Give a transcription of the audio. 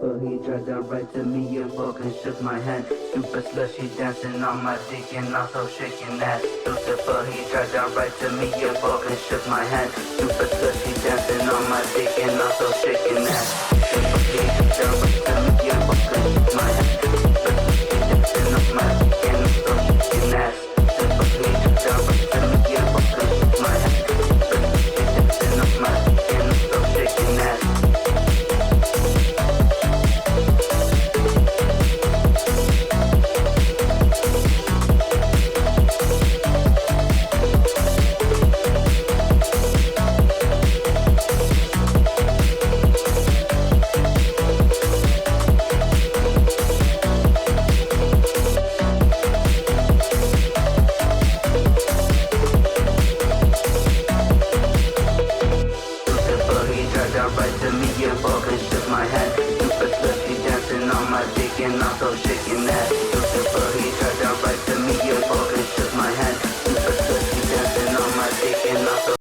Super, he tried to right to me, a book and shook my hand. Super slushy dancing on my dick and also shaking ass. Lucifer, he tried to right to me, a book and shook my hand. Super slushy dancing on my dick and also shaking ass. Super, he tried to right to me, a book and shook my hand. Super slushy dancing on my dick and also shaking ass. Super, he tried to right to me, a book and shook my hand. Super slushy dancing on my dick and also shaking ass. And also shaking that. Super, he tried